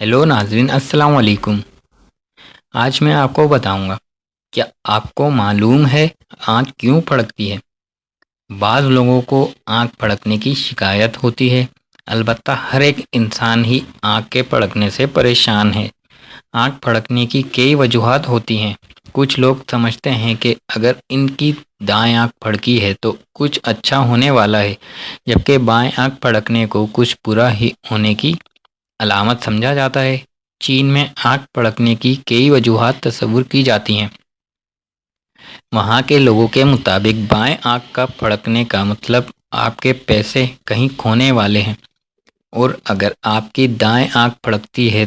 Hello ناظرین، السلام علیکم۔ آج میں آپ کو بتاؤں گا، کیا آپ کو معلوم ہے آنکھ کیوں پھڑکتی ہے؟ بعض لوگوں کو آنکھ پھڑکنے کی شکایت ہوتی ہے، البتہ ہر ایک انسان ہی آنکھ کے پھڑکنے سے پریشان ہے۔ آنکھ پھڑکنے کی کئی وجوہات ہوتی ہیں۔ کچھ لوگ سمجھتے ہیں کہ اگر ان کی دائیں آنکھ پھڑکی ہے تو کچھ اچھا ہونے والا ہے، جبکہ بائیں آنکھ پھڑکنے کو کچھ برا ہی ہونے کی علامت سمجھا جاتا ہے۔ چین میں آنکھ پھڑکنے کی کئی وجوہات تصور کی جاتی ہیں۔ وہاں کے لوگوں کے مطابق بائیں آنکھ کا پھڑکنے کا مطلب آپ کے پیسے کہیں کھونے والے ہیں، اور اگر آپ کی دائیں آنکھ پھڑکتی ہے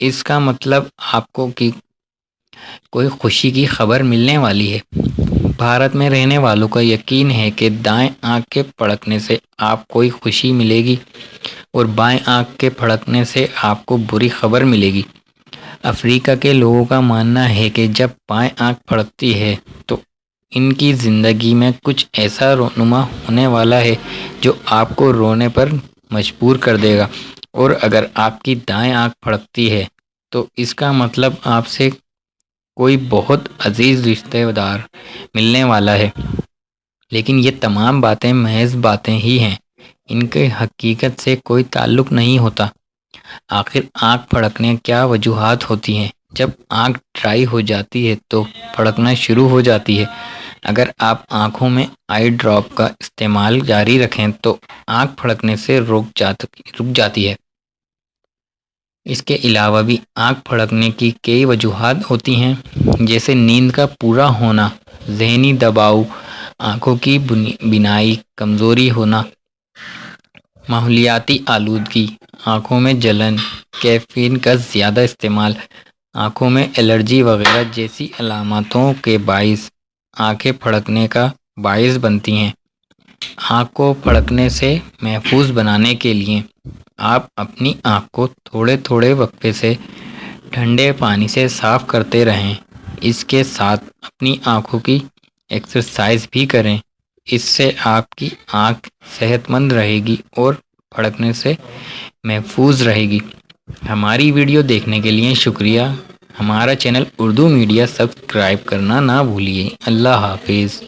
اس کا مطلب آپ کو کوئی خوشی کی خبر ملنے والی ہے۔ بھارت میں رہنے والوں کا یقین ہے کہ دائیں آنکھ کے پھڑکنے سے آپ کوئی خوشی ملے گی اور بائیں آنکھ کے پھڑکنے سے آپ کو بری خبر ملے گی۔ افریقہ کے لوگوں کا ماننا ہے کہ جب بائیں آنکھ پھڑکتی ہے تو ان کی زندگی میں کچھ ایسا رونما ہونے والا ہے جو آپ کو رونے پر مجبور کر دے گا، اور اگر آپ کی دائیں آنکھ پھڑکتی ہے تو اس کا مطلب آپ سے کوئی بہت عزیز رشتہ دار ملنے والا ہے۔ لیکن یہ تمام باتیں محض باتیں ہی ہیں، ان کے حقیقت سے کوئی تعلق نہیں ہوتا۔ آخر آنکھ پھڑکنے کیا وجوہات ہوتی ہیں؟ جب آنکھ ڈرائی ہو جاتی ہے تو پھڑکنا شروع ہو جاتی ہے۔ اگر آپ آنکھوں میں آئی ڈراپ کا استعمال جاری رکھیں تو آنکھ پھڑکنے سے رک جاتی ہے۔ اس کے علاوہ بھی آنکھ پھڑکنے کی کئی وجوہات ہوتی ہیں، جیسے نیند کا پورا ہونا، ذہنی دباؤ، آنکھوں کی بینائی کمزوری ہونا، ماحولیاتی آلودگی، آنکھوں میں جلن، کیفین کا زیادہ استعمال، آنکھوں میں الرجی وغیرہ جیسی علامتوں کے باعث آنکھیں پھڑکنے کا باعث بنتی ہیں۔ آنکھ کو پھڑکنے سے محفوظ بنانے کے لیے آپ اپنی آنکھ کو تھوڑے تھوڑے وقفے سے ٹھنڈے پانی سے صاف کرتے رہیں۔ اس کے ساتھ اپنی آنکھوں کی ایکسرسائز بھی کریں، اس سے آپ کی آنکھ صحت مند رہے گی اور پھڑکنے سے محفوظ رہے گی۔ ہماری ویڈیو دیکھنے کے لیے شکریہ۔ ہمارا چینل اردو میڈیا سبسکرائب کرنا نہ بھولیے۔ اللہ حافظ۔